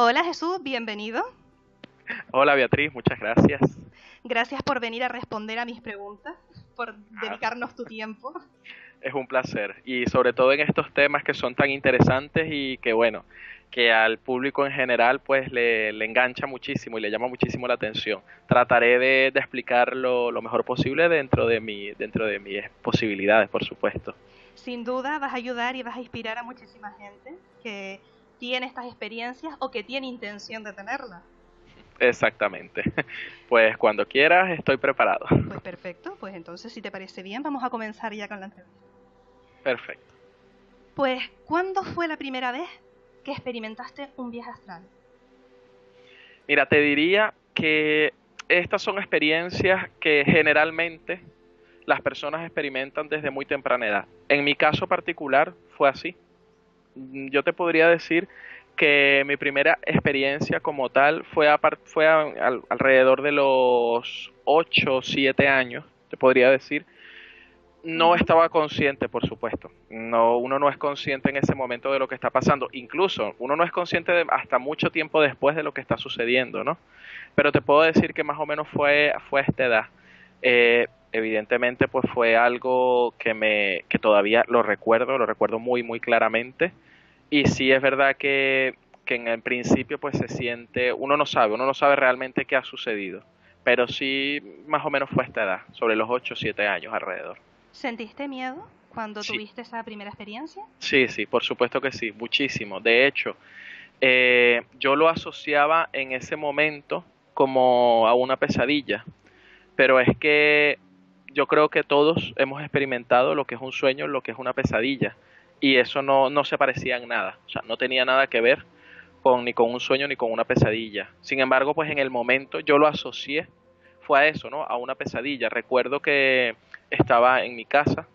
Hola Jesús, bienvenido. Hola Beatriz, muchas gracias. Gracias por venir a responder a mis preguntas, por Ah, dedicarnos tu tiempo. es un placer y sobre todo en estos temas que son tan interesantes y que bueno, que al público en general pues le engancha muchísimo y le llama muchísimo la atención. Trataré de explicar lo mejor posible dentro de mis posibilidades, por supuesto. Sin duda vas a ayudar y vas a inspirar a muchísima gente que tiene estas experiencias o que tiene intención de tenerlas. Exactamente. Pues cuando quieras estoy preparado. Pues perfecto, pues entonces si te parece bien vamos a comenzar ya con la entrevista. Perfecto. Pues, ¿cuándo fue la primera vez que experimentaste un viaje astral? Mira, te diría que estas son experiencias que generalmente las personas experimentan desde muy temprana edad. En mi caso particular fue así. Yo te podría decir que mi primera experiencia como tal fue alrededor de los 8 o 7 años, te podría decir. No Ujú. estaba consciente, por supuesto. No, uno no es consciente en ese momento de lo que está pasando. Incluso uno no es consciente hasta mucho tiempo después de lo que está sucediendo, ¿no? Pero te puedo decir que más o menos fue a esta edad. Evidentemente, pues fue algo que todavía lo recuerdo muy, muy claramente. Y sí es verdad que en el principio pues se siente, uno no sabe realmente qué ha sucedido. Pero sí, más o menos fue a esta edad, sobre los 8 o 7 años alrededor. ¿Sentiste miedo cuando Sí, tuviste esa primera experiencia? sí, sí, por supuesto que sí, muchísimo. De hecho, yo lo asociaba en ese momento como a una pesadilla, pero es que yo creo que todos hemos experimentado lo que es un sueño, lo que es una pesadilla, y eso no se parecía en nada, o sea, no tenía nada que ver ni con un sueño ni con una pesadilla. Sin embargo, pues en el momento yo lo asocié, fue a eso, ¿no? A una pesadilla. Recuerdo que estaba en mi casa,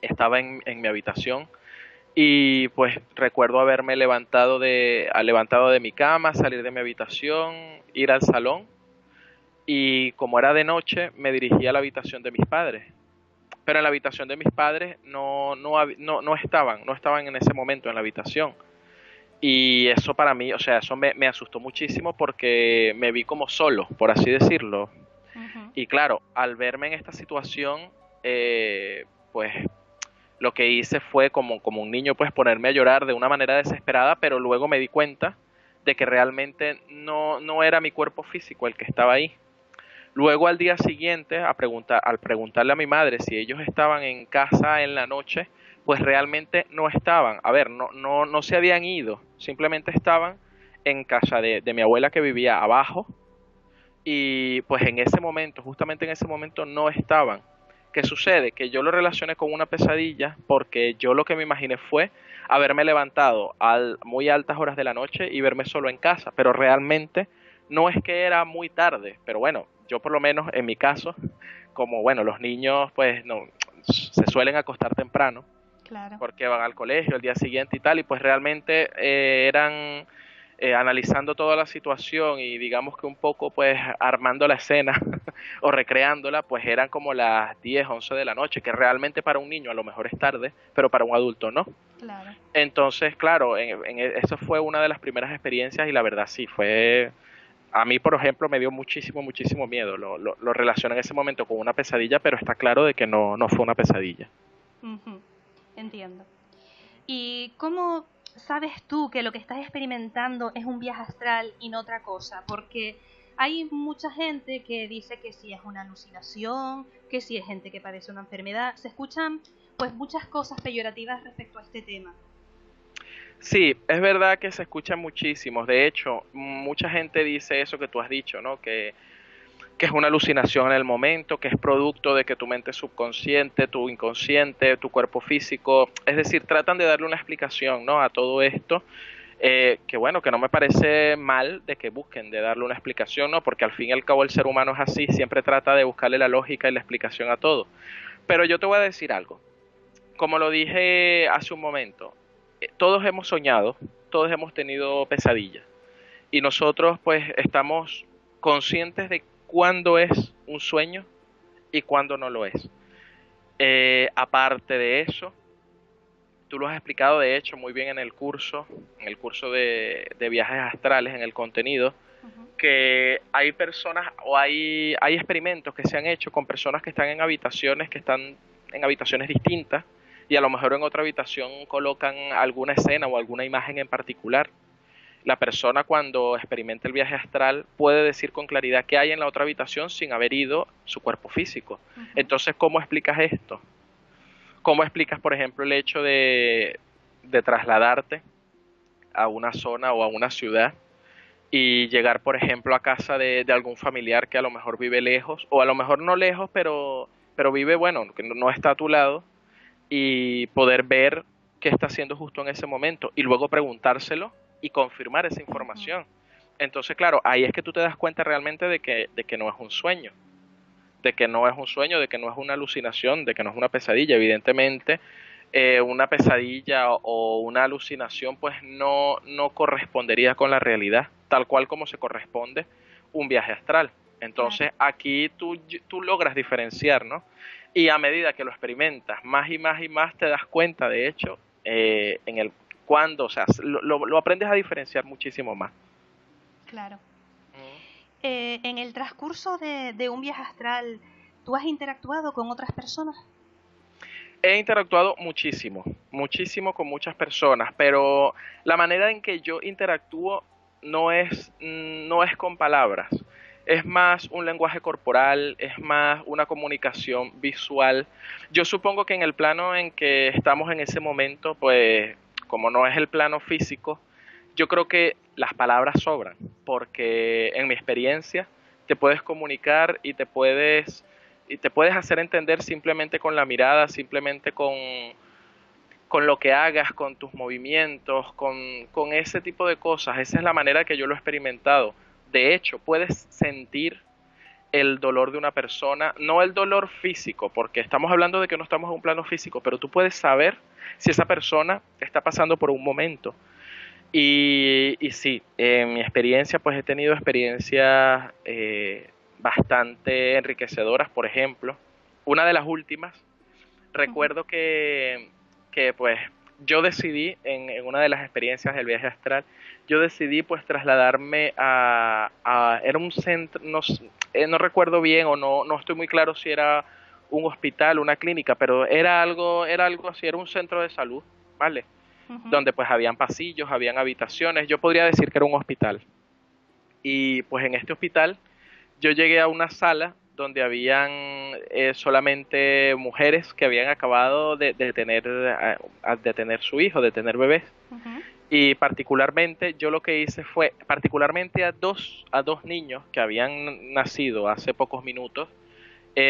estaba en mi habitación, y pues recuerdo haberme levantado de mi cama, salir de mi habitación, ir al salón y como era de noche me dirigí a la habitación de mis padres. Pero en la habitación de mis padres no estaban en ese momento en la habitación. Y eso para mí, o sea, eso me asustó muchísimo porque me vi como solo, por así decirlo. Ujú. Y claro, al verme en esta situación, pues lo que hice fue como un niño pues ponerme a llorar de una manera desesperada, pero luego me di cuenta de que realmente no era mi cuerpo físico el que estaba ahí. Luego al día siguiente, al preguntarle a mi madre si ellos estaban en casa en la noche, pues realmente no estaban. A ver, no se habían ido, simplemente estaban en casa de mi abuela que vivía abajo y pues en ese momento, justamente en ese momento no estaban. ¿Qué sucede? Que yo lo relacioné con una pesadilla porque yo lo que me imaginé fue haberme levantado a muy altas horas de la noche y verme solo en casa, pero realmente no es que era muy tarde, pero bueno, yo por lo menos en mi caso, como bueno, los niños pues no se suelen acostar temprano Claro. porque van al colegio el día siguiente y tal, y pues realmente eran analizando toda la situación y digamos que un poco pues armando la escena o recreándola, pues eran como las 10 11 de la noche, que realmente para un niño a lo mejor es tarde, pero para un adulto no. Claro. Entonces, claro, eso fue una de las primeras experiencias y la verdad sí, fue... A mí, por ejemplo, me dio muchísimo, muchísimo miedo. Lo relacioné en ese momento con una pesadilla, pero está claro de que no fue una pesadilla. Ujú. Entiendo. ¿Y cómo sabes tú que lo que estás experimentando es un viaje astral y no otra cosa? Porque hay mucha gente que dice que si es una alucinación, que si es gente que padece una enfermedad. Se escuchan pues muchas cosas peyorativas respecto a este tema. Sí, es verdad que se escuchan muchísimos. De hecho, mucha gente dice eso que tú has dicho, ¿no? Que es una alucinación en el momento, que es producto de que tu mente subconsciente, tu inconsciente, tu cuerpo físico, es decir, tratan de darle una explicación, ¿no? A todo esto, que bueno, que no me parece mal de que busquen de darle una explicación, ¿no? Porque al fin y al cabo el ser humano es así, siempre trata de buscarle la lógica y la explicación a todo. Pero yo te voy a decir algo, como lo dije hace un momento, todos hemos soñado, todos hemos tenido pesadillas y nosotros pues estamos conscientes de cuándo es un sueño y cuándo no lo es. Aparte de eso, tú lo has explicado de hecho muy bien en el curso de viajes astrales, en el contenido, Ujú. que hay personas o hay experimentos que se han hecho con personas que están en habitaciones distintas y a lo mejor en otra habitación colocan alguna escena o alguna imagen en particular. La persona cuando experimenta el viaje astral puede decir con claridad qué hay en la otra habitación sin haber ido su cuerpo físico. Ujú. Entonces, ¿cómo explicas esto? ¿Cómo explicas, por ejemplo, el hecho de trasladarte a una zona o a una ciudad y llegar, por ejemplo, a casa de algún familiar que a lo mejor vive lejos, o a lo mejor no lejos, pero vive, bueno, que no está a tu lado, y poder ver qué está haciendo justo en ese momento, y luego preguntárselo y confirmar esa Ujú. información? Entonces, claro, ahí es que tú te das cuenta realmente de que no es un sueño, de que no es un sueño, de que no es una alucinación, de que no es una pesadilla. Evidentemente, una pesadilla o una alucinación pues no correspondería con la realidad, tal cual como se corresponde un viaje astral. Claro. Entonces aquí tú logras diferenciar, ¿no? Y a medida que lo experimentas más y más y más te das cuenta, de hecho, en el cuando, o sea, lo aprendes a diferenciar muchísimo más. Claro. Mm. En el transcurso de un viaje astral, ¿tú has interactuado con otras personas? He interactuado muchísimo, muchísimo con muchas personas, pero la manera en que yo interactúo no es con palabras, es más un lenguaje corporal, es más una comunicación visual. Yo supongo que en el plano en que estamos en ese momento, pues como no es el plano físico, yo creo que las palabras sobran, porque en mi experiencia te puedes comunicar y te puedes hacer entender simplemente con la mirada, simplemente con lo que hagas, con tus movimientos, con ese tipo de cosas. Esa es la manera que yo lo he experimentado. De hecho, puedes sentir el dolor de una persona, no el dolor físico, porque estamos hablando de que no estamos en un plano físico, pero tú puedes saber si esa persona está pasando por un momento. Y sí, en mi experiencia, pues he tenido experiencias bastante enriquecedoras. Por ejemplo, una de las últimas, Ujú. recuerdo que pues yo decidí en una de las experiencias del viaje astral, yo decidí pues trasladarme era un centro, no recuerdo bien o no estoy muy claro si era un hospital, una clínica, pero era algo así, era un centro de salud, ¿vale? Ujú. Donde pues habían pasillos, habían habitaciones, yo podría decir que era un hospital. Y pues en este hospital yo llegué a una sala donde habían solamente mujeres que habían acabado de tener su hijo, de tener bebés. Ujú. Y particularmente yo lo que hice fue, particularmente a dos niños que habían nacido hace pocos minutos,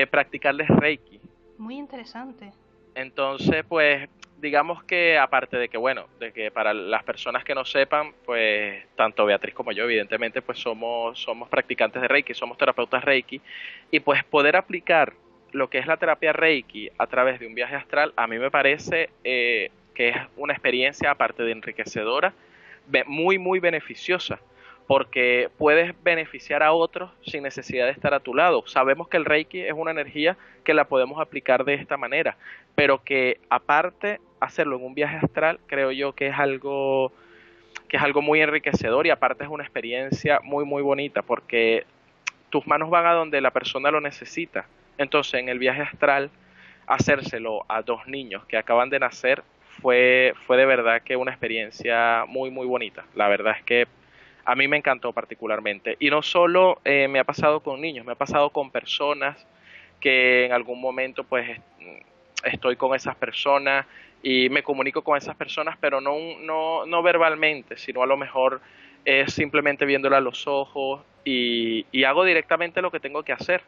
practicarles Reiki. Muy interesante. Entonces, pues, digamos que aparte de que, bueno, de que para las personas que no sepan, pues, tanto Beatriz como yo, evidentemente, pues somos practicantes de Reiki, somos terapeutas Reiki, y pues poder aplicar lo que es la terapia Reiki a través de un viaje astral, a mí me parece que es una experiencia, aparte de enriquecedora, muy, muy beneficiosa, porque puedes beneficiar a otros sin necesidad de estar a tu lado. Sabemos que el Reiki es una energía que la podemos aplicar de esta manera, pero que aparte hacerlo en un viaje astral, creo yo que es algo muy enriquecedor y aparte es una experiencia muy muy bonita porque tus manos van a donde la persona lo necesita. Entonces, en el viaje astral, hacérselo a dos niños que acaban de nacer fue de verdad que una experiencia muy, muy bonita. La verdad es que a mí me encantó particularmente. Y no solo me ha pasado con niños, me ha pasado con personas que en algún momento pues estoy con esas personas y me comunico con esas personas, pero no verbalmente, sino a lo mejor simplemente viéndola a los ojos y hago directamente lo que tengo que hacer.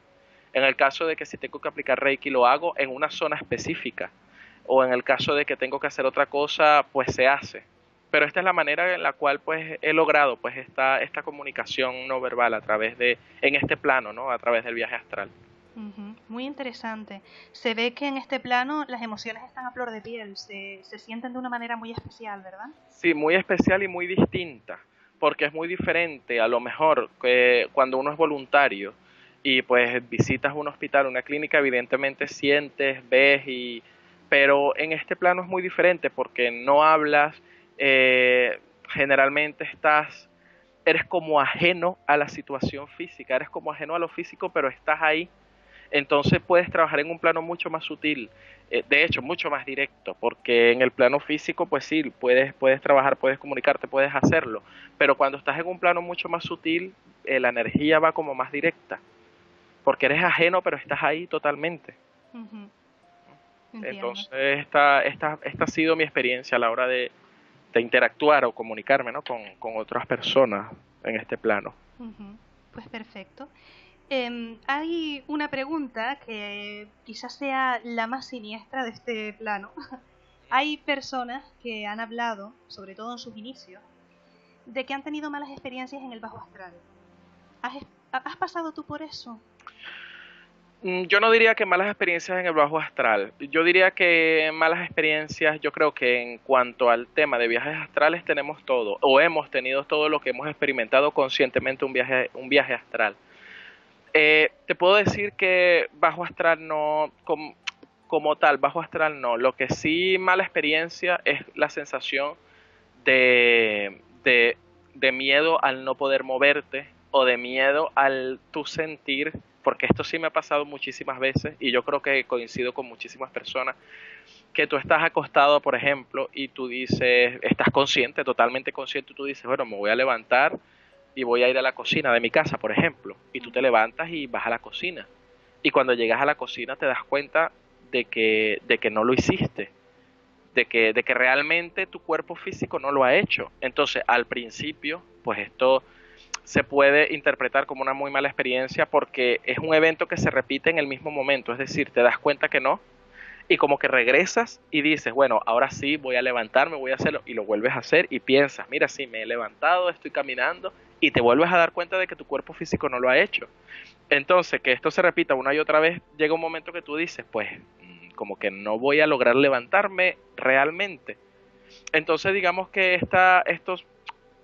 En el caso de que si tengo que aplicar Reiki lo hago en una zona específica o en el caso de que tengo que hacer otra cosa, pues se hace. Pero esta es la manera en la cual pues he logrado pues esta comunicación no verbal a través en este plano, ¿no? A través del viaje astral. Ujú. Muy interesante. Se ve que en este plano las emociones están a flor de piel, se sienten de una manera muy especial, ¿verdad? Sí, muy especial y muy distinta, porque es muy diferente a lo mejor que cuando uno es voluntario y pues visitas un hospital, una clínica, evidentemente sientes, ves pero en este plano es muy diferente porque no hablas, generalmente eres como ajeno a la situación física, eres como ajeno a lo físico, pero estás ahí. Entonces puedes trabajar en un plano mucho más sutil, de hecho mucho más directo, porque en el plano físico pues sí, puedes trabajar, puedes comunicarte, puedes hacerlo, pero cuando estás en un plano mucho más sutil, la energía va como más directa, porque eres ajeno pero estás ahí totalmente. Ujú. Entiendo. Entonces esta ha sido mi experiencia a la hora de interactuar o comunicarme, ¿no? con otras personas en este plano. Ujú. Pues perfecto. Hay una pregunta que quizás sea la más siniestra de este plano. Hay personas que han hablado, sobre todo en sus inicios, de que han tenido malas experiencias en el bajo astral. ¿Has pasado tú por eso? Yo no diría que malas experiencias en el bajo astral. Yo diría que malas experiencias, yo creo que en cuanto al tema de viajes astrales tenemos todo, o hemos tenido todo lo que hemos experimentado conscientemente un viaje astral. Te puedo decir que bajo astral no, como tal, bajo astral no. Lo que sí mala experiencia es la sensación de miedo al no poder moverte o de miedo al tú sentir, porque esto sí me ha pasado muchísimas veces y yo creo que coincido con muchísimas personas, que tú estás acostado, por ejemplo, y tú dices, estás consciente, totalmente consciente, y tú dices, bueno, me voy a levantar y voy a ir a la cocina de mi casa, por ejemplo, y tú te levantas y vas a la cocina. Y cuando llegas a la cocina te das cuenta de que no lo hiciste, de que realmente tu cuerpo físico no lo ha hecho. Entonces, al principio, pues esto se puede interpretar como una muy mala experiencia porque es un evento que se repite en el mismo momento, es decir, te das cuenta que no, y como que regresas y dices, bueno, ahora sí voy a levantarme, voy a hacerlo, y lo vuelves a hacer y piensas, mira, sí, me he levantado, estoy caminando, y te vuelves a dar cuenta de que tu cuerpo físico no lo ha hecho. Entonces, que esto se repita una y otra vez, llega un momento que tú dices, pues, como que no voy a lograr levantarme realmente. Entonces, digamos que estos,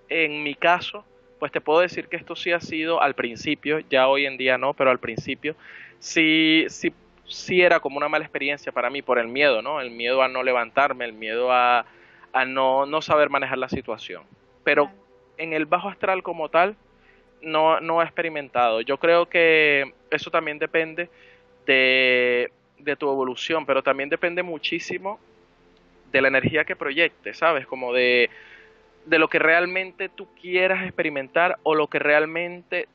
en mi caso, pues te puedo decir que esto sí ha sido al principio, ya hoy en día no, pero al principio sí era como una mala experiencia para mí por el miedo, ¿no? El miedo a no levantarme, el miedo a no saber manejar la situación. Pero Vale. en el bajo astral como tal, no he experimentado. Yo creo que eso también depende de tu evolución, pero también depende muchísimo de la energía que proyectes, ¿sabes? Como de lo que realmente tú quieras experimentar o lo que realmente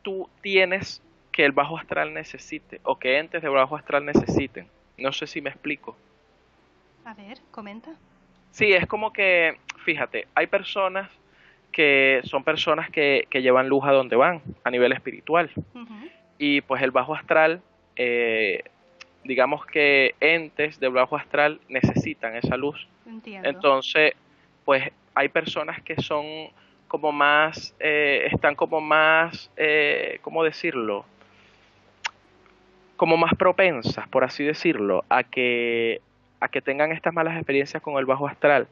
tú tienes que el bajo astral necesite o que entes de bajo astral necesiten. No sé si me explico. A ver, comenta. Sí, es como que, fíjate, hay personas que son personas que llevan luz a donde van, a nivel espiritual. Ujú. Y pues el bajo astral, digamos que entes del bajo astral necesitan esa luz. Entiendo. Entonces, pues hay personas que son como más, están como más, ¿cómo decirlo? Como más propensas, por así decirlo, a que tengan estas malas experiencias con el bajo astral,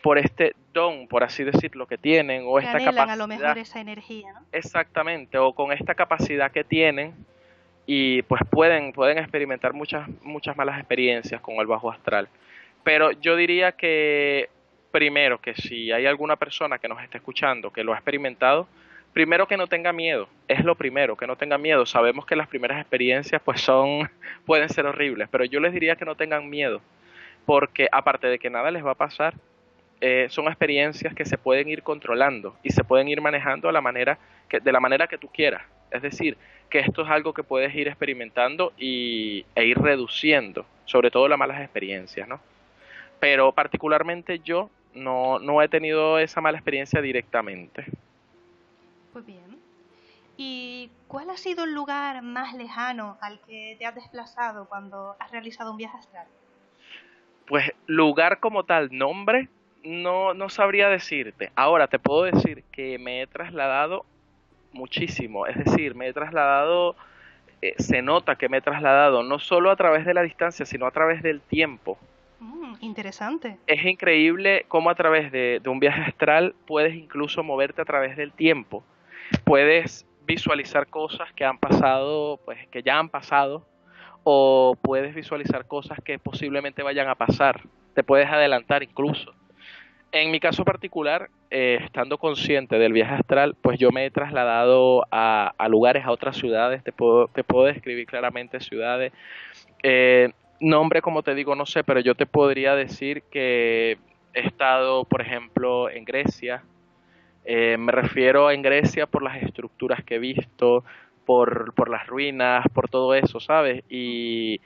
por este don, por así decirlo, que tienen, o Que esta anhelan a lo mejor capacidad, esa energía, ¿no? exactamente, o con esta capacidad que tienen, y pues pueden experimentar muchas malas experiencias con el bajo astral. Pero yo diría que primero que si hay alguna persona que nos esté escuchando que lo ha experimentado, primero que no tenga miedo, es lo primero, que no tenga miedo. Sabemos que las primeras experiencias pues pueden ser horribles, pero yo les diría que no tengan miedo, porque aparte de que nada les va a pasar, son experiencias que se pueden ir controlando y se pueden ir manejando de la manera que tú quieras. Es decir, que esto es algo que puedes ir experimentando e ir reduciendo, sobre todo las malas experiencias, ¿no? Pero particularmente yo no he tenido esa mala experiencia directamente. Pues bien. ¿Y cuál ha sido el lugar más lejano al que te has desplazado cuando has realizado un viaje astral? Pues lugar como tal, nombre, no sabría decirte. Ahora te puedo decir que me he trasladado muchísimo, es decir, me he trasladado, se nota que me he trasladado no solo a través de la distancia, sino a través del tiempo. Interesante. Es increíble cómo a través de un viaje astral puedes incluso moverte a través del tiempo. Puedes visualizar cosas que han pasado, pues que ya han pasado, o puedes visualizar cosas que posiblemente vayan a pasar, te puedes adelantar incluso. En mi caso particular, estando consciente del viaje astral, pues yo me he trasladado a lugares, a otras ciudades, te puedo describir claramente ciudades. Nombre, como te digo, no sé, pero yo te podría decir que he estado, por ejemplo, en Grecia. Me refiero en Grecia por las estructuras que he visto, por las ruinas, por todo eso, ¿sabes? Y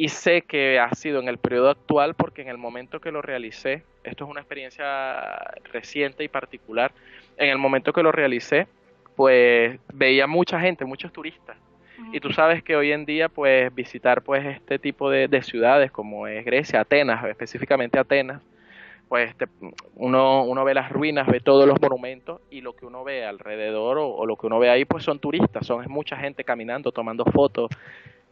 sé que ha sido en el periodo actual porque en el momento que lo realicé, esto es una experiencia reciente y particular, en el momento que lo realicé, pues veía mucha gente, muchos turistas. Y tú sabes que hoy en día, pues visitar pues este tipo de ciudades como es Grecia, Atenas, específicamente Atenas, pues uno ve las ruinas, ve todos los monumentos y lo que uno ve alrededor o lo que uno ve ahí, pues son turistas, es mucha gente caminando, tomando fotos.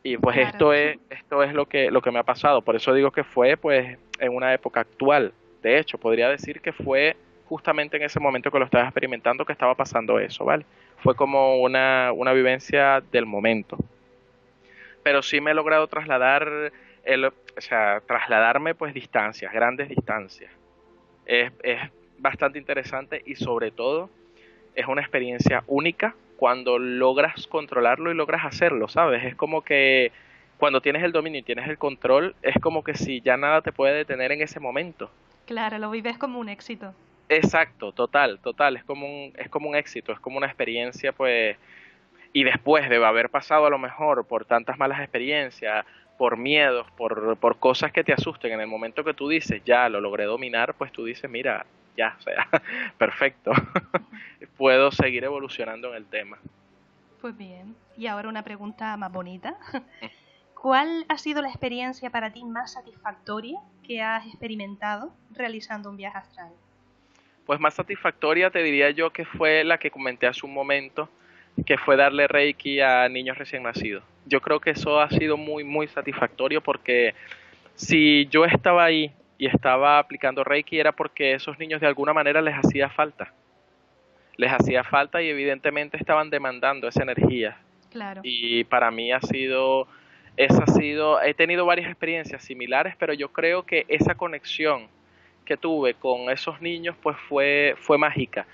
Y pues Claro. esto es lo que me ha pasado. Por eso digo que fue pues en una época actual. De hecho, podría decir que fue justamente en ese momento que lo estaba experimentando que estaba pasando eso, ¿vale? Fue como una vivencia del momento. Pero sí me he logrado trasladar, o sea, trasladarme pues distancias, grandes distancias. Es bastante interesante y sobre todo es una experiencia única cuando logras controlarlo y logras hacerlo, ¿sabes? Es como que cuando tienes el dominio y tienes el control, es como que si ya nada te puede detener en ese momento. Claro, lo vives como un éxito. Exacto, total, total, es como un éxito, es como una experiencia, pues, y después de haber pasado a lo mejor por tantas malas experiencias, por miedos, por cosas que te asusten, en el momento que tú dices, ya lo logré dominar, pues tú dices, mira, ya, o sea, perfecto, puedo seguir evolucionando en el tema. Pues bien. Y ahora una pregunta más bonita. ¿Cuál ha sido la experiencia para ti más satisfactoria que has experimentado realizando un viaje astral? Pues más satisfactoria te diría yo que fue la que comenté hace un momento, que fue darle Reiki a niños recién nacidos. Yo creo que eso ha sido muy, muy satisfactorio porque si yo estaba ahí y estaba aplicando Reiki era porque esos niños de alguna manera les hacía falta. Les hacía falta y evidentemente estaban demandando esa energía. Claro. Y para mí esa ha sido, he tenido varias experiencias similares, pero yo creo que esa conexión que tuve con esos niños pues fue mágica.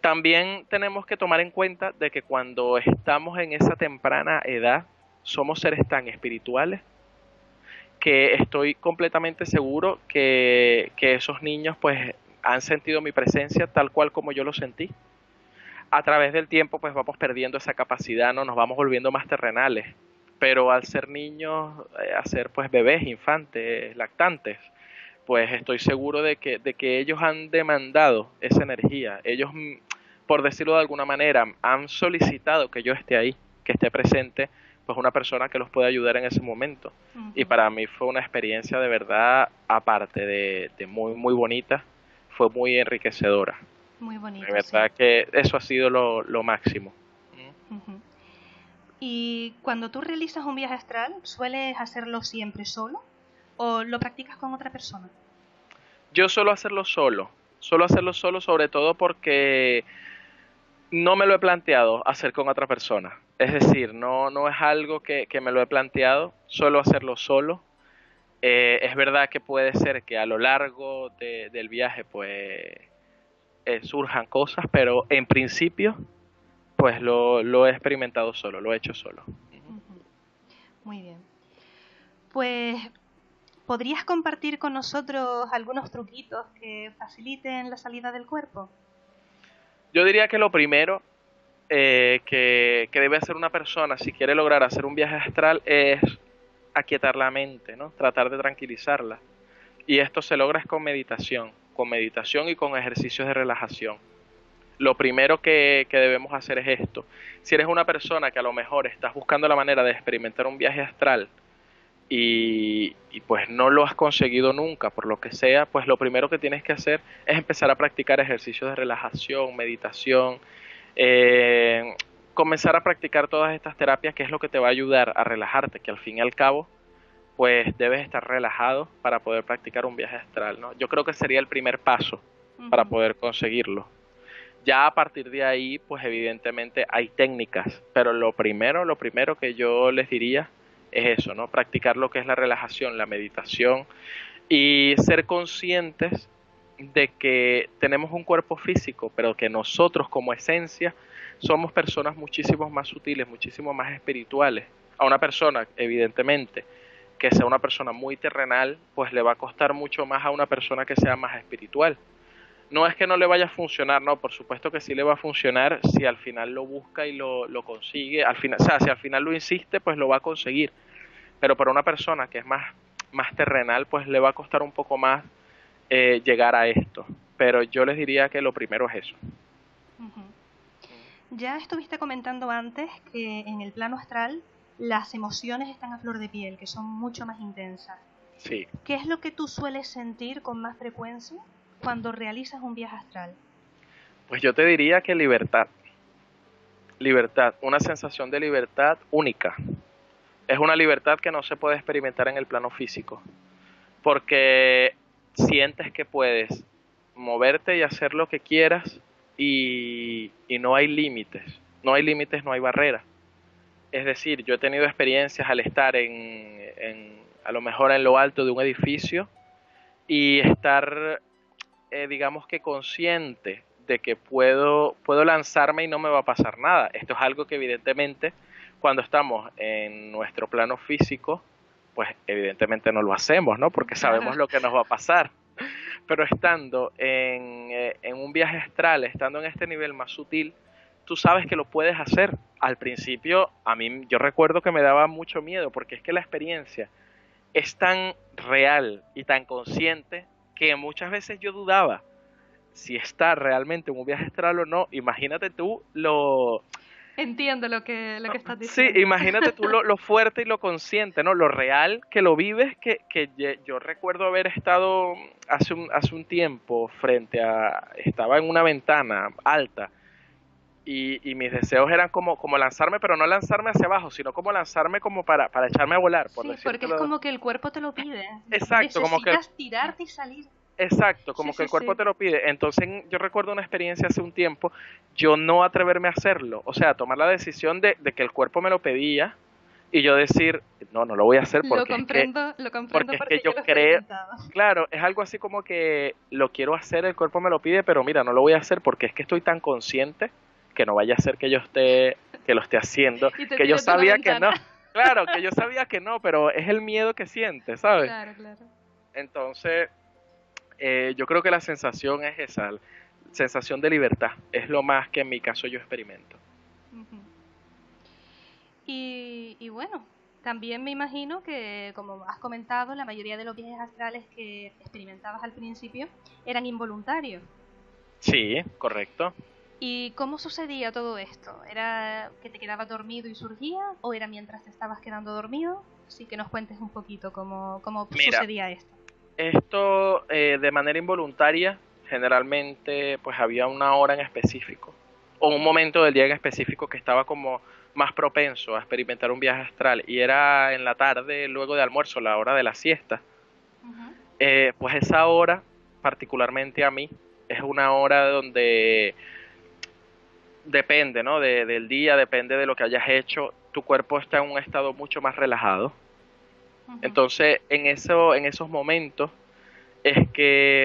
También tenemos que tomar en cuenta de que cuando estamos en esa temprana edad somos seres tan espirituales que estoy completamente seguro que esos niños pues han sentido mi presencia tal cual como yo lo sentí. A través del tiempo pues vamos perdiendo esa capacidad, ¿no? Nos vamos volviendo más terrenales, pero al ser niños, a ser pues bebés, infantes, lactantes, pues estoy seguro de que ellos han demandado esa energía. Ellos, por decirlo de alguna manera, han solicitado que yo esté ahí, que esté presente, pues una persona que los pueda ayudar en ese momento. Y para mí fue una experiencia de verdad, aparte de muy, muy bonita, fue muy enriquecedora. Muy bonito, De verdad sí. que eso ha sido lo máximo. Ujú. ¿Y cuando tú realizas un viaje astral, sueles hacerlo siempre solo o lo practicas con otra persona? Yo suelo hacerlo solo sobre todo porque no me lo he planteado hacer con otra persona. Es decir, no es algo que me lo he planteado, suelo hacerlo solo. Es verdad que puede ser que a lo largo del viaje pues surjan cosas, pero en principio pues lo he experimentado solo, lo he hecho solo. Ujú. Muy bien. Pues, ¿podrías compartir con nosotros algunos truquitos que faciliten la salida del cuerpo? Yo diría que lo primero que debe hacer una persona si quiere lograr hacer un viaje astral es aquietar la mente, ¿no? Tratar de tranquilizarla. Y esto se logra es con meditación y con ejercicios de relajación. Lo primero que debemos hacer es esto. Si eres una persona que a lo mejor estás buscando la manera de experimentar un viaje astral y pues no lo has conseguido nunca, por lo que sea, pues lo primero que tienes que hacer es empezar a practicar ejercicios de relajación, meditación, eh, comenzar a practicar todas estas terapias que es lo que te va a ayudar a relajarte, que al fin y al cabo pues debes estar relajado para poder practicar un viaje astral, ¿no? Yo creo que sería el primer paso para Ujú. poder conseguirlo. Ya a partir de ahí, pues evidentemente hay técnicas, pero lo primero que yo les diría es eso, ¿no? Practicar lo que es la relajación, la meditación y ser conscientes de que tenemos un cuerpo físico, pero que nosotros como esencia somos personas muchísimo más sutiles, muchísimo más espirituales. A una persona, evidentemente, que sea una persona muy terrenal, pues le va a costar mucho más a una persona que sea más espiritual. No es que no le vaya a funcionar, no, por supuesto que sí le va a funcionar si al final lo busca y lo consigue, al final, o sea, si al final lo insiste, pues lo va a conseguir. Pero para una persona que es más terrenal, pues le va a costar un poco más llegar a esto. Pero yo les diría que lo primero es eso. Ujú. Ya estuviste comentando antes que en el plano astral las emociones están a flor de piel, que son mucho más intensas. Sí. ¿Qué es lo que tú sueles sentir con más frecuencia cuando realizas un viaje astral? Pues yo te diría que libertad. Libertad, una sensación de libertad única. Es una libertad que no se puede experimentar en el plano físico, porque sientes que puedes moverte y hacer lo que quieras y no hay límites, no hay límites, no hay barreras. Es decir, yo he tenido experiencias al estar a lo mejor en lo alto de un edificio y estar, digamos que consciente de que puedo lanzarme y no me va a pasar nada. Esto es algo que evidentemente cuando estamos en nuestro plano físico, pues evidentemente no lo hacemos, ¿no? Porque sabemos Claro. lo que nos va a pasar. Pero estando en un viaje astral, estando en este nivel más sutil, tú sabes que lo puedes hacer. Al principio, a mí yo recuerdo que me daba mucho miedo, porque es que la experiencia es tan real y tan consciente que muchas veces yo dudaba si estar realmente en un viaje astral o no. Imagínate tú Entiendo lo que estás sí, diciendo. imagínate tú lo fuerte y lo consciente, ¿no? Lo real que lo vives, yo recuerdo haber estado hace un tiempo estaba en una ventana alta y mis deseos eran como lanzarme, pero no lanzarme hacia abajo, sino como lanzarme como para echarme a volar, por Sí, porque es decírtelo. como que el cuerpo te lo pide. Exacto, como que Necesitas tirarte y salir. Exacto, Sí, como que sí, el cuerpo sí. te lo pide. Entonces yo recuerdo una experiencia hace un tiempo, yo no atreverme a hacerlo, o sea, tomar la decisión de que el cuerpo me lo pedía y yo decir, no, no lo voy a hacer Lo comprendo porque es que porque yo yo lo he creo, experimentado. claro, es algo así como que lo quiero hacer, el cuerpo me lo pide, pero mira, no lo voy a hacer porque es que estoy tan consciente que no vaya a ser que lo esté haciendo, Y te que yo tires de una sabía que ventana. no, claro, que yo sabía que no, pero es el miedo que sientes, ¿sabes? Claro, claro. Entonces yo creo que la sensación es esa, la sensación de libertad, es lo más que en mi caso yo experimento. Ujú. Y bueno, también me imagino que, como has comentado, la mayoría de los viajes astrales que experimentabas al principio eran involuntarios. Sí, correcto. ¿Y cómo sucedía todo esto? ¿Era que te quedabas dormido y surgía o era mientras te estabas quedando dormido? Así que nos cuentes un poquito cómo Mira, sucedía esto. esto de manera involuntaria, generalmente pues había una hora en específico o un momento del día en específico que estaba como más propenso a experimentar un viaje astral y era en la tarde, luego de almuerzo, la hora de la siesta. Ujú. Pues esa hora, particularmente a mí, es una hora donde depende, ¿no? Del día, depende de lo que hayas hecho, tu cuerpo está en un estado mucho más relajado. Ujú. Entonces, en esos momentos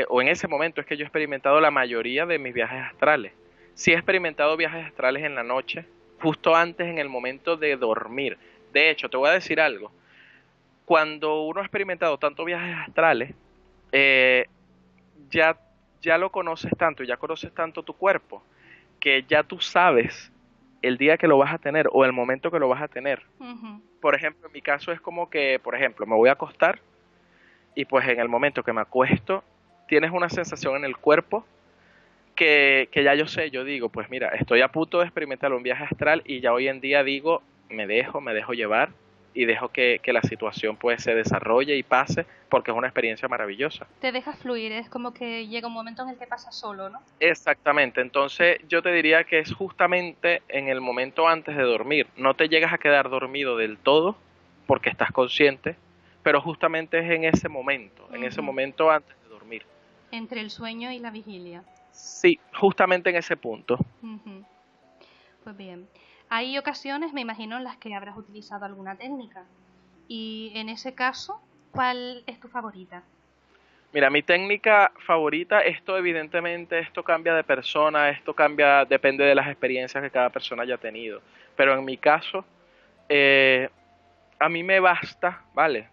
o en ese momento es que yo he experimentado la mayoría de mis viajes astrales. Sí he experimentado viajes astrales en la noche, justo antes en el momento de dormir. De hecho, te voy a decir algo. Cuando uno ha experimentado tantos viajes astrales, eh, ya, ya lo conoces tanto, ya conoces tanto tu cuerpo, que ya tú sabes el día que lo vas a tener o el momento que lo vas a tener. Ujú. Por ejemplo, en mi caso es como que, por ejemplo, me voy a acostar y pues en el momento que me acuesto, tienes una sensación en el cuerpo que ya yo sé, yo digo, pues mira, estoy a punto de experimentar un viaje astral y ya hoy en día digo, me dejo llevar y dejo que la situación pues se desarrolle y pase porque es una experiencia maravillosa. Te dejas fluir, es como que llega un momento en el que pasa solo, ¿no? Exactamente, entonces yo te diría que es justamente en el momento antes de dormir, no te llegas a quedar dormido del todo porque estás consciente, pero justamente es en ese Ujú. momento antes de dormir. Entre el sueño y la vigilia. Sí, justamente en ese punto. Ujú. Pues bien, hay ocasiones, me imagino, en las que habrás utilizado alguna técnica. Y en ese caso, ¿cuál es tu favorita? Mira, mi técnica favorita, esto evidentemente, esto cambia de persona, esto cambia, depende de las experiencias que cada persona haya tenido. Pero en mi caso, eh, a mí me basta, ¿vale?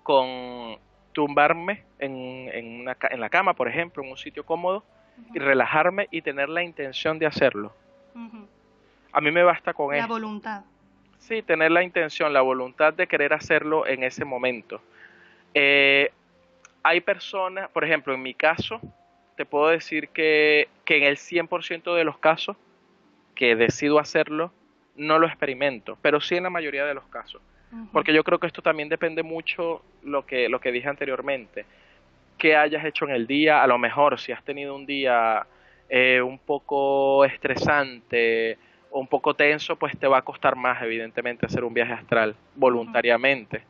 Con tumbarme en la cama, por ejemplo, en un sitio cómodo, y Ujú, relajarme y tener la intención de hacerlo. ujú. A mí me basta con La esto. voluntad. Sí, tener la intención, la voluntad de querer hacerlo en ese momento. Eh, Hay personas, por ejemplo, en mi caso, te puedo decir que en el 100% de los casos que decido hacerlo, no lo experimento, pero sí en la mayoría de los casos. Ujú, Porque yo creo que esto también depende mucho lo que dije anteriormente, qué hayas hecho en el día, a lo mejor si has tenido un día un poco estresante o un poco tenso, pues te va a costar más, evidentemente, hacer un viaje astral ujú, voluntariamente.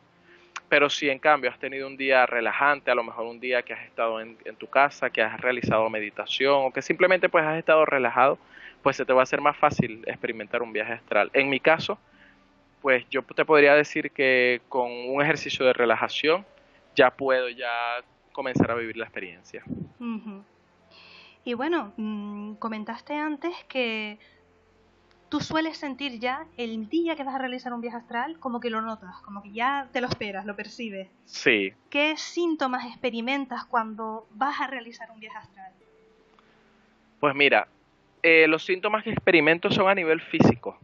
Pero si en cambio has tenido un día relajante, a lo mejor un día que has estado en tu casa, que has realizado meditación o que simplemente pues has estado relajado, pues se te va a hacer más fácil experimentar un viaje astral. En mi caso, pues yo te podría decir que con un ejercicio de relajación ya puedo ya comenzar a vivir la experiencia. ujú. Y bueno, comentaste antes que tú sueles sentir ya el día que vas a realizar un viaje astral, como que lo notas, como que ya te lo esperas, lo percibes. Sí, ¿Qué síntomas experimentas cuando vas a realizar un viaje astral? pues mira, los síntomas que experimento son a nivel físico,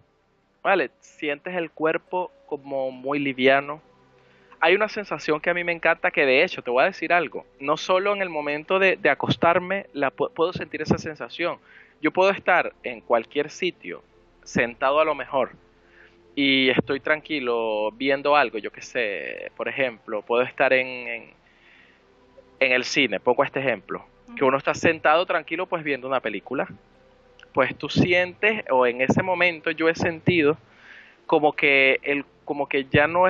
¿vale? Sientes el cuerpo como muy liviano. Hay una sensación que a mí me encanta que de hecho, te voy a decir algo, no solo en el momento de acostarme puedo sentir esa sensación. Yo puedo estar en cualquier sitio, sentado a lo mejor, y estoy tranquilo viendo algo, yo qué sé, por ejemplo, puedo estar en el cine, pongo este ejemplo, que Ujú, uno está sentado tranquilo pues viendo una película, pues tú sientes, o en ese momento yo he sentido como que ya no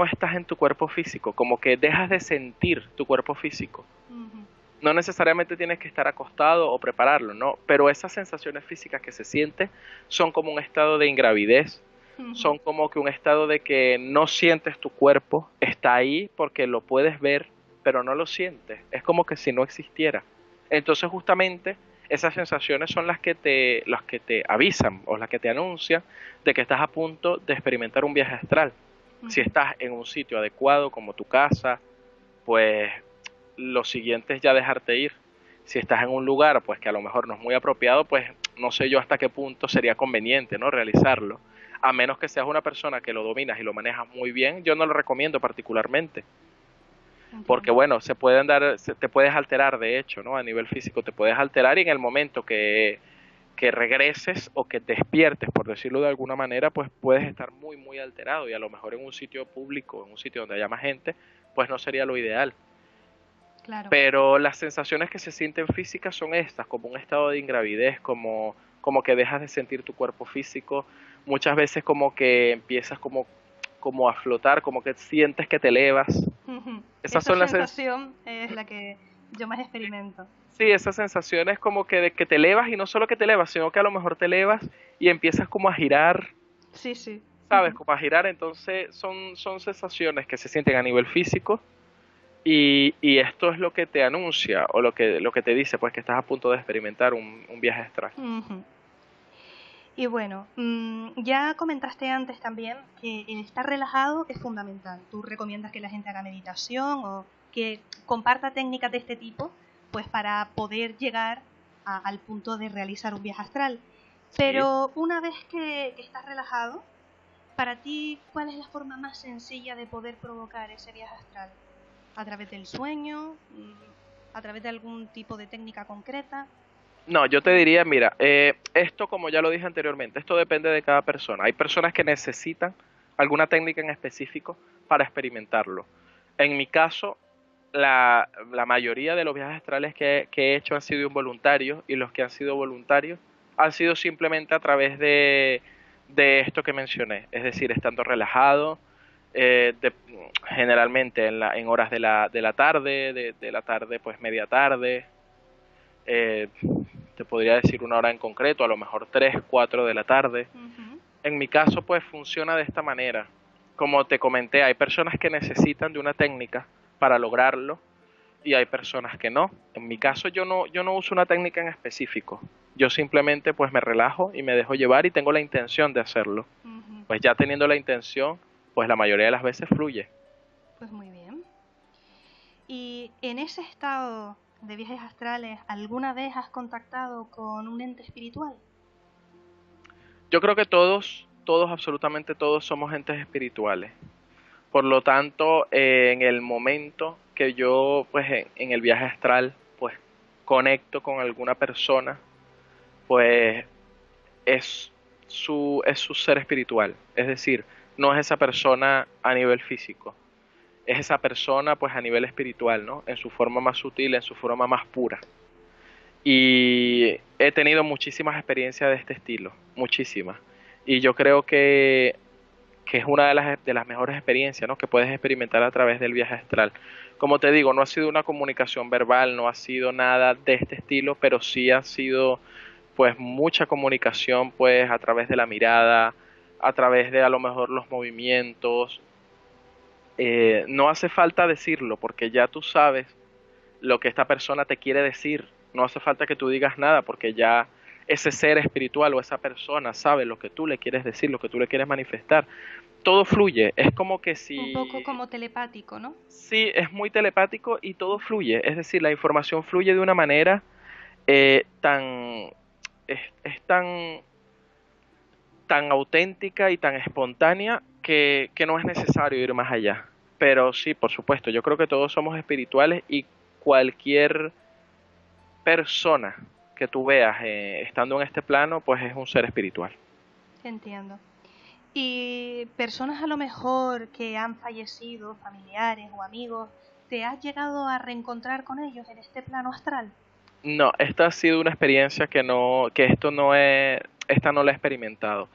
estás en tu cuerpo físico, como que dejas de sentir tu cuerpo físico. ujú, No necesariamente tienes que estar acostado o prepararlo, no, pero esas sensaciones físicas que se sienten son como un estado de ingravidez, ujú, son como que un estado de que no sientes tu cuerpo, está ahí porque lo puedes ver, pero no lo sientes, es como que si no existiera. Entonces justamente esas sensaciones son las que te avisan o las que te anuncian de que estás a punto de experimentar un viaje astral. Si ujú. estás en un sitio adecuado como tu casa, pues lo siguiente es ya dejarte ir. Si estás en un lugar pues que a lo mejor no es muy apropiado, pues no sé yo hasta qué punto sería conveniente, ¿no? Realizarlo. A menos que seas una persona que lo dominas y lo manejas muy bien, yo no lo recomiendo particularmente. Porque Entiendo. bueno, te puedes alterar de hecho, ¿no? A nivel físico te puedes alterar y en el momento que regreses o que te despiertes, por decirlo de alguna manera, pues puedes estar muy, muy alterado y a lo mejor en un sitio público, en un sitio donde haya más gente, pues no sería lo ideal. Claro. Pero las sensaciones que se sienten físicas son estas, como un estado de ingravidez, como que dejas de sentir tu cuerpo físico, muchas veces como que empiezas como a flotar, como que sientes que te elevas. Ujú. Esas Esa son sensación es la que yo más experimento. sí, esas sensaciones como que de que te elevas y no solo que te elevas, sino que a lo mejor te elevas y empiezas como a girar, Sí, sí. ¿sabes? Como a girar, entonces son sensaciones que se sienten a nivel físico. Y esto es lo que te anuncia o lo que te dice, pues que estás a punto de experimentar un viaje astral. Ujú. Y bueno, ya comentaste antes también que el estar relajado es fundamental. Tú recomiendas que la gente haga meditación o que comparta técnicas de este tipo, pues para poder llegar al punto de realizar un viaje astral. Sí. Pero una vez que estás relajado, para ti, ¿cuál es la forma más sencilla de poder provocar ese viaje astral? ¿A través del sueño? ¿A través de algún tipo de técnica concreta? No, yo te ¿Cómo? diría, mira, esto como ya lo dije anteriormente, esto depende de cada persona. Hay personas que necesitan alguna técnica en específico para experimentarlo. En mi caso, la mayoría de los viajes astrales que he hecho han sido involuntarios y los que han sido voluntarios han sido simplemente a través de esto que mencioné, es decir, estando relajado, generalmente en horas de la tarde, de la tarde pues media tarde, eh, te podría decir una hora en concreto, a lo mejor 3 4 de la tarde. Ujú, En mi caso pues funciona de esta manera, como te comenté, hay personas que necesitan de una técnica para lograrlo y hay personas que no. En mi caso yo no uso una técnica en específico. Yo simplemente pues me relajo y me dejo llevar y tengo la intención de hacerlo. Ujú. Pues ya teniendo la intención, pues la mayoría de las veces fluye. Pues muy bien. Y en ese estado de viajes astrales, ¿alguna vez has contactado con un ente espiritual? Yo creo que todos, absolutamente todos somos entes espirituales. Por lo tanto, en el momento que yo, pues en el viaje astral, pues conecto con alguna persona, pues es su ser espiritual. Es decir, no es esa persona a nivel físico, es esa persona pues a nivel espiritual, ¿no? En su forma más sutil, en su forma más pura. Y he tenido muchísimas experiencias de este estilo, muchísimas. Y yo creo que es una de las mejores experiencias, ¿no? Que puedes experimentar a través del viaje astral. Como te digo, no ha sido una comunicación verbal, no ha sido nada de este estilo, pero sí ha sido pues mucha comunicación pues a través de la mirada, a través de a lo mejor los movimientos. No hace falta decirlo porque ya tú sabes lo que esta persona te quiere decir. No hace falta que tú digas nada porque ya ese ser espiritual o esa persona sabe lo que tú le quieres decir, lo que tú le quieres manifestar. Todo fluye, es como que Un poco si, como telepático, ¿no? sí, es muy telepático y todo fluye, es decir, la información fluye de una manera tan, es tan auténtica y tan espontánea que no es necesario ir más allá. Pero sí, por supuesto, yo creo que todos somos espirituales y cualquier persona que tú veas estando en este plano, pues es un ser espiritual. Entiendo. Y personas a lo mejor que han fallecido, familiares o amigos, ¿te has llegado a reencontrar con ellos en este plano astral? No, esta ha sido una experiencia que esto no es, esta no la he experimentado.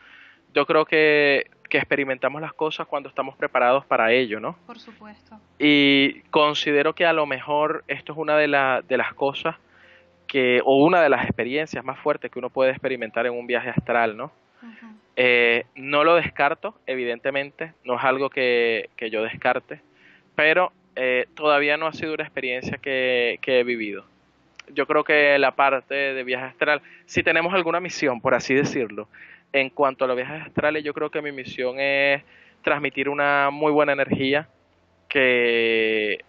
Yo creo que experimentamos las cosas cuando estamos preparados para ello, ¿no? Por supuesto. Y considero que a lo mejor esto es una de las cosas o una de las experiencias más fuertes que uno puede experimentar en un viaje astral, ¿no? Ujú. No lo descarto, evidentemente, no es algo que yo descarte, pero todavía no ha sido una experiencia que he vivido. Yo creo que la parte de viaje astral, si tenemos alguna misión, por así decirlo, en cuanto a los viajes astrales, yo creo que mi misión es transmitir una muy buena energía que,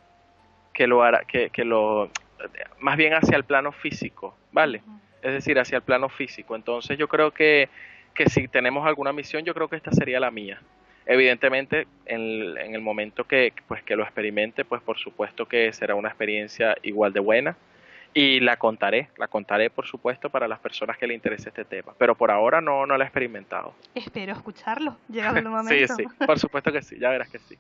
que lo hará, que lo, más bien hacia el plano físico, ¿vale? Ujú. Es decir, hacia el plano físico. Entonces yo creo que si tenemos alguna misión, yo creo que esta sería la mía. Evidentemente, en el momento pues, que lo experimente, pues por supuesto que será una experiencia igual de buena y la contaré por supuesto para las personas que le interese este tema, pero por ahora no la he experimentado. Espero escucharlo, llegado el Sí, momento. sí, por supuesto que sí, ya verás que sí.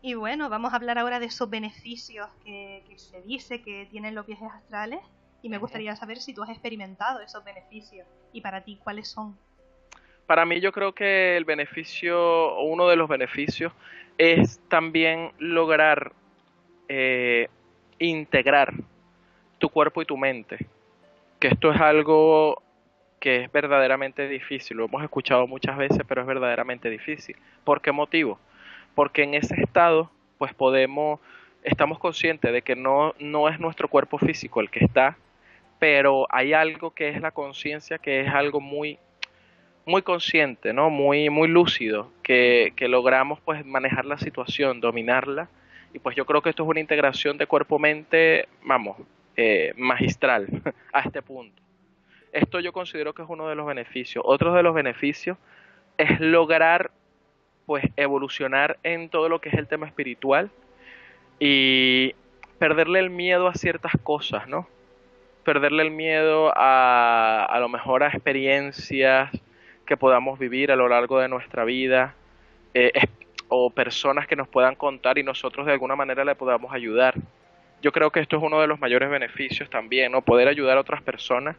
Y bueno, vamos a hablar ahora de esos beneficios que se dice que tienen los viajes astrales. Y me gustaría saber si tú has experimentado esos beneficios. Y para ti, ¿cuáles son? Para mí yo creo que el beneficio, o uno de los beneficios, es también lograr eh, integrar tu cuerpo y tu mente, que esto es algo que es verdaderamente difícil, lo hemos escuchado muchas veces, pero es verdaderamente difícil. ¿Por qué motivo? Porque en ese estado, pues estamos conscientes de que no es nuestro cuerpo físico el que está, pero hay algo que es la conciencia, que es algo muy, muy consciente, ¿no? Muy, muy lúcido, que logramos pues manejar la situación, dominarla, y pues yo creo que esto es una integración de cuerpo-mente, vamos, magistral a este punto. Esto yo considero que es uno de los beneficios. Otro de los beneficios es lograr pues evolucionar en todo lo que es el tema espiritual y perderle el miedo a ciertas cosas, ¿no? Perderle el miedo a lo mejor a experiencias que podamos vivir a lo largo de nuestra vida, eh, es- o personas que nos puedan contar y nosotros de alguna manera le podamos ayudar. Yo creo que esto es uno de los mayores beneficios también, ¿no? Poder ayudar a otras personas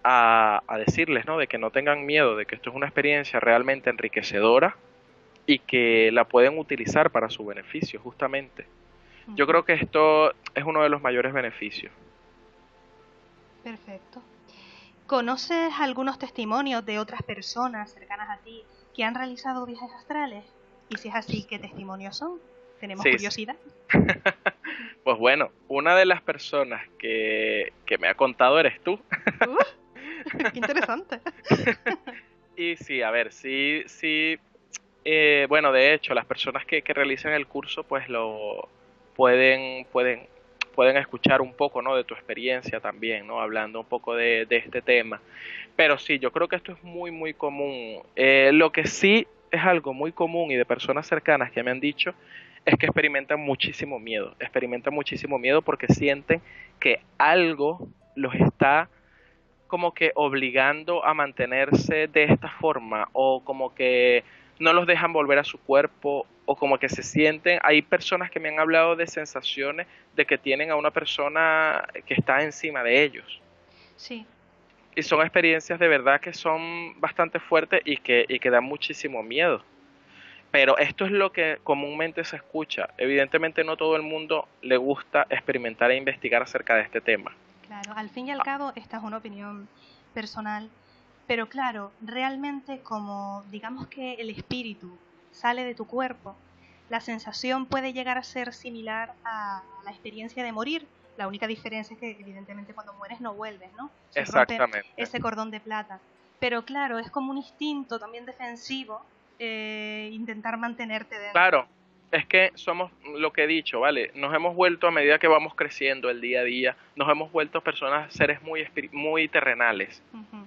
a decirles, ¿no? De que no tengan miedo, de que esto es una experiencia realmente enriquecedora y que la pueden utilizar para su beneficio, justamente. Yo Ujú. creo que esto es uno de los mayores beneficios. Perfecto. ¿Conoces algunos testimonios de otras personas cercanas a ti que han realizado viajes astrales? Y si es así, ¿qué testimonios son? Tenemos Sí, sí. curiosidad. Pues bueno, una de las personas que me ha contado eres tú. Qué interesante. Y sí, a ver, sí, sí. Bueno, de hecho, las personas que realizan el curso, pues lo pueden, pueden, pueden escuchar un poco, ¿no? De tu experiencia también, ¿no? Hablando un poco de este tema. Pero sí, yo creo que esto es muy, muy común. Lo que sí es algo muy común y de personas cercanas que me han dicho es que experimentan muchísimo miedo porque sienten que algo los está como que obligando a mantenerse de esta forma o como que no los dejan volver a su cuerpo o como que se sienten, hay personas que me han hablado de sensaciones de que tienen a una persona que está encima de ellos. Sí. Y son experiencias de verdad que son bastante fuertes y que dan muchísimo miedo. Pero esto es lo que comúnmente se escucha. Evidentemente no todo el mundo le gusta experimentar e investigar acerca de este tema. Claro, al fin y al cabo, esta es una opinión personal, pero claro, realmente como digamos que el espíritu sale de tu cuerpo, la sensación puede llegar a ser similar a la experiencia de morir. La única diferencia es que evidentemente cuando mueres no vuelves, ¿no? Se rompe Exactamente. ese cordón de plata. Pero claro, es como un instinto también defensivo intentar mantenerte dentro. Claro, es que somos lo que he dicho, ¿vale? Nos hemos vuelto a medida que vamos creciendo el día a día, nos hemos vuelto personas, seres muy terrenales. Ujú.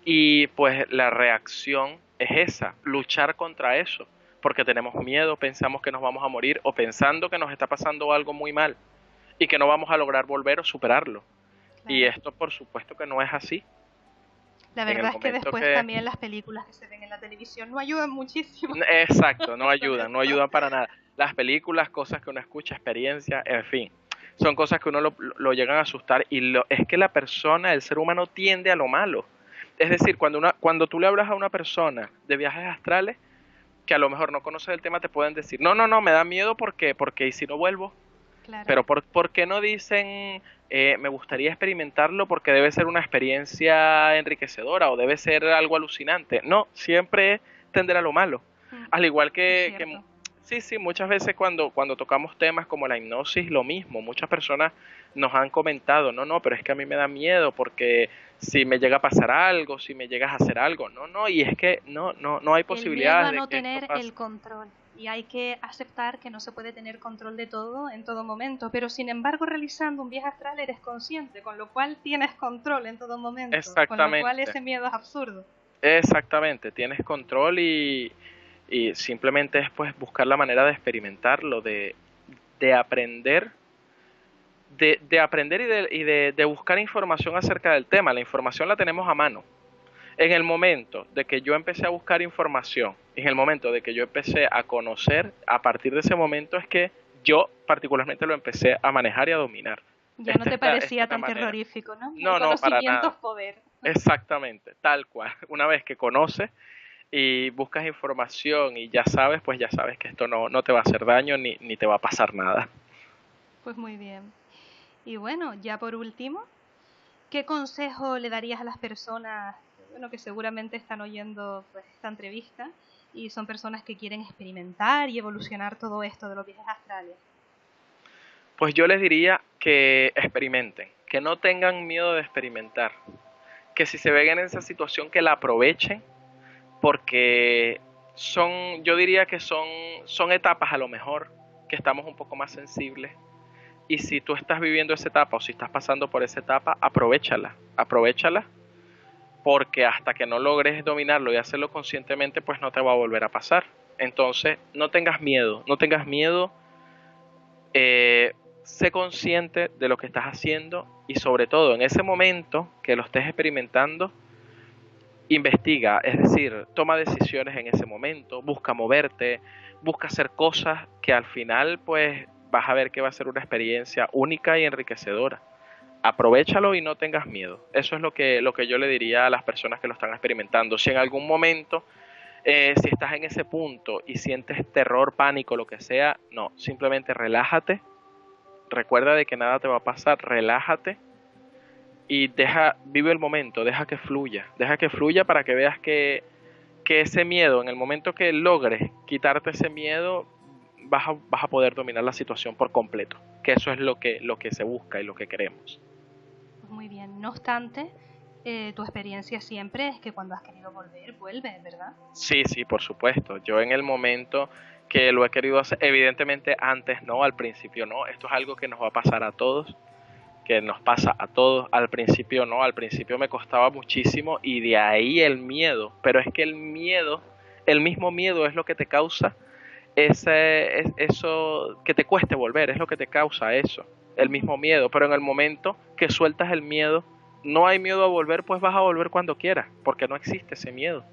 Y pues la reacción es esa, luchar contra eso, porque tenemos miedo, pensamos que nos vamos a morir o pensando que nos está pasando algo muy mal y que no vamos a lograr volver o superarlo. Y Claro. esto por supuesto que no es así. La En el verdad es que momento después que... también las películas que se ven en la televisión no ayudan muchísimo Exacto, con no esto. ayudan para nada. Las películas, cosas que uno escucha, experiencias, en fin, son cosas que uno lo llegan a asustar y es que la persona, el ser humano tiende a lo malo. Es decir, cuando tú le hablas a una persona de viajes astrales, que a lo mejor no conoce el tema, te pueden decir, no, no, no, me da miedo porque ¿y si no vuelvo? Claro. Pero ¿por qué no dicen, me gustaría experimentarlo porque debe ser una experiencia enriquecedora o debe ser algo alucinante? No, siempre es tender a lo malo. Mm, Al igual es que cierto. sí, sí, muchas veces cuando tocamos temas como la hipnosis, lo mismo. Muchas personas nos han comentado, no, no, pero es que a mí me da miedo porque si me llega a pasar algo, si me llegas a hacer algo, no, no, y es que no hay El miedo posibilidades a de no que esto tener pase. el control. Y hay que aceptar que no se puede tener control de todo en todo momento. Pero sin embargo, realizando un viaje astral eres consciente, con lo cual tienes control en todo momento. Con lo cual Exactamente. ese miedo es absurdo. Exactamente, tienes control y simplemente es pues buscar la manera de experimentarlo, de aprender, de aprender y de buscar información acerca del tema. La información la tenemos a mano. En el momento de que yo empecé a buscar información, en el momento de que yo empecé a conocer, a partir de ese momento es que yo particularmente lo empecé a manejar y a dominar. Ya no te Esta parecía es la tan manera. terrorífico, ¿no? El No, no, para conocimiento es nada. poder. Exactamente, tal cual. Una vez que conoces y buscas información y ya sabes, pues ya sabes que esto no te va a hacer daño ni te va a pasar nada. Pues muy bien. Y bueno, ya por último, ¿qué consejo le darías a las personas, bueno, que seguramente están oyendo pues, esta entrevista y son personas que quieren experimentar y evolucionar todo esto de los viajes astrales? Pues yo les diría que experimenten, que no tengan miedo de experimentar, que si se ven en esa situación que la aprovechen, porque yo diría que son etapas a lo mejor que estamos un poco más sensibles. Y si tú estás viviendo esa etapa o si estás pasando por esa etapa, aprovechala, porque hasta que no logres dominarlo y hacerlo conscientemente, pues no te va a volver a pasar. Entonces, no tengas miedo, eh, sé consciente de lo que estás haciendo y sobre todo en ese momento que lo estés experimentando, investiga, es decir, toma decisiones en ese momento, busca moverte, busca hacer cosas que al final pues vas a ver que va a ser una experiencia única y enriquecedora. Aprovéchalo y no tengas miedo. Eso es lo que yo le diría a las personas que lo están experimentando. Si en algún momento, si estás en ese punto y sientes terror, pánico, lo que sea, no, simplemente relájate, recuerda de que nada te va a pasar, relájate y vive el momento, deja que fluya para que veas que ese miedo, en el momento que logres quitarte ese miedo, vas a poder dominar la situación por completo, que eso es lo que se busca y lo que queremos. Pues muy bien, no obstante, tu experiencia siempre es que cuando has querido volver, vuelves, ¿verdad? Sí, sí, por supuesto. Yo en el momento que lo he querido hacer, evidentemente antes no, al principio no, esto es algo que nos va a pasar a todos, que nos pasa a todos, al principio no, al principio me costaba muchísimo y de ahí el miedo, pero es que el miedo, el mismo miedo es lo que te causa eso, que te cueste volver, es lo que te causa eso, el mismo miedo, pero en el momento que sueltas el miedo, no hay miedo a volver, pues vas a volver cuando quieras, porque no existe ese miedo.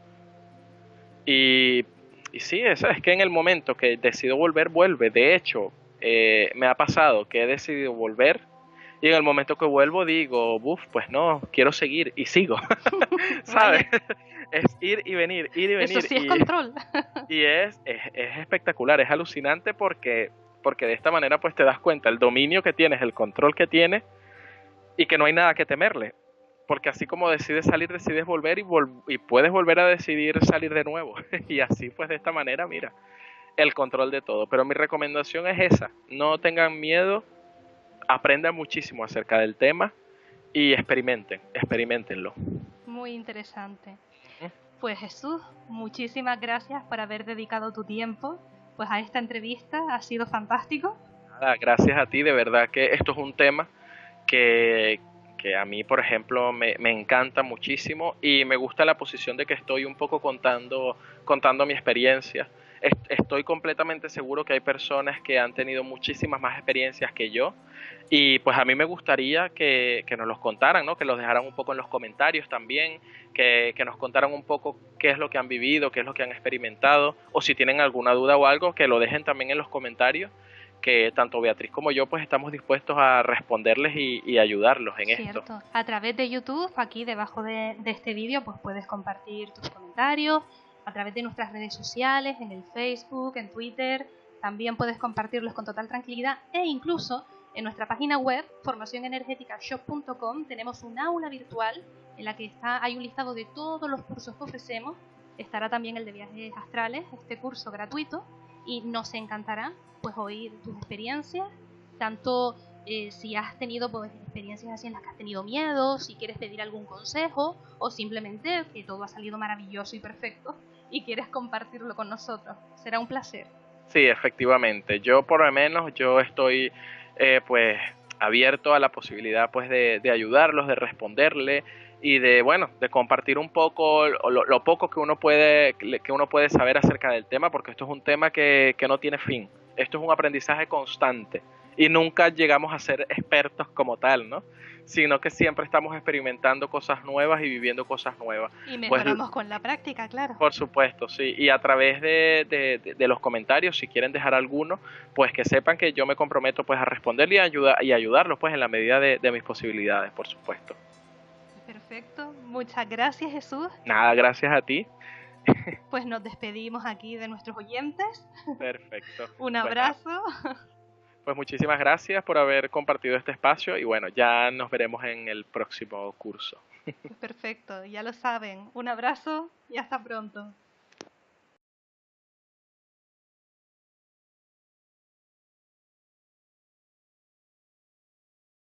Y, y sí, es que en el momento que decido volver, vuelve. De hecho, me ha pasado que he decidido volver y en el momento que vuelvo digo, buf, pues no, quiero seguir y sigo, ¿sabes? Vaya, Es ir y eso venir sí es control. y es espectacular, es alucinante porque de esta manera pues te das cuenta el dominio que tienes, el control que tienes y que no hay nada que temerle. Porque así como decides salir, decides volver y puedes volver a decidir salir de nuevo. Y así pues de esta manera, mira, el control de todo. Pero mi recomendación es esa, no tengan miedo, aprendan muchísimo acerca del tema y experimentenlo. Muy interesante. Pues Jesús, muchísimas gracias por haber dedicado tu tiempo pues a esta entrevista, ha sido fantástico. Nada, gracias a ti, de verdad que esto es un tema que, que a mí, por ejemplo, me encanta muchísimo y me gusta la posición de que estoy un poco contando mi experiencia. Estoy completamente seguro que hay personas que han tenido muchísimas más experiencias que yo y pues a mí me gustaría que nos los contaran, ¿no? Que los dejaran un poco en los comentarios también, que nos contaran un poco qué es lo que han vivido, qué es lo que han experimentado o si tienen alguna duda o algo, que lo dejen también en los comentarios que tanto Beatriz como yo pues estamos dispuestos a responderles y ayudarlos en esto. Cierto. A través de YouTube, aquí debajo de este vídeo, pues puedes compartir tus comentarios. A través de nuestras redes sociales, en el Facebook, en Twitter, también puedes compartirlos con total tranquilidad. E incluso en nuestra página web, formacionenergeticashop.com, tenemos un aula virtual en la que hay un listado de todos los cursos que ofrecemos. Estará también el de viajes astrales, este curso gratuito. Y nos encantará pues oír tus experiencias, tanto si has tenido pues, experiencias así en las que has tenido miedo, si quieres pedir algún consejo o simplemente que todo ha salido maravilloso y perfecto y quieres compartirlo con nosotros. Será un placer. Sí, efectivamente. Yo por lo menos yo estoy pues abierto a la posibilidad pues de ayudarlos, de responderle y de bueno, de compartir un poco lo poco que uno puede saber acerca del tema, porque esto es un tema que no tiene fin. Esto es un aprendizaje constante y nunca llegamos a ser expertos como tal, ¿no? Sino que siempre estamos experimentando cosas nuevas y viviendo cosas nuevas. Y Pues mejoramos con la práctica, claro. por supuesto, sí. Y a través de los comentarios, si quieren dejar alguno, pues que sepan que yo me comprometo pues a responderle y ayudarlos pues en la medida de mis posibilidades, por supuesto. Perfecto. Muchas gracias, Jesús. Nada, gracias a ti. Pues nos despedimos aquí de nuestros oyentes. Perfecto. Un Bueno, abrazo. pues muchísimas gracias por haber compartido este espacio y bueno, ya nos veremos en el próximo curso. Perfecto, ya lo saben. Un abrazo y hasta pronto.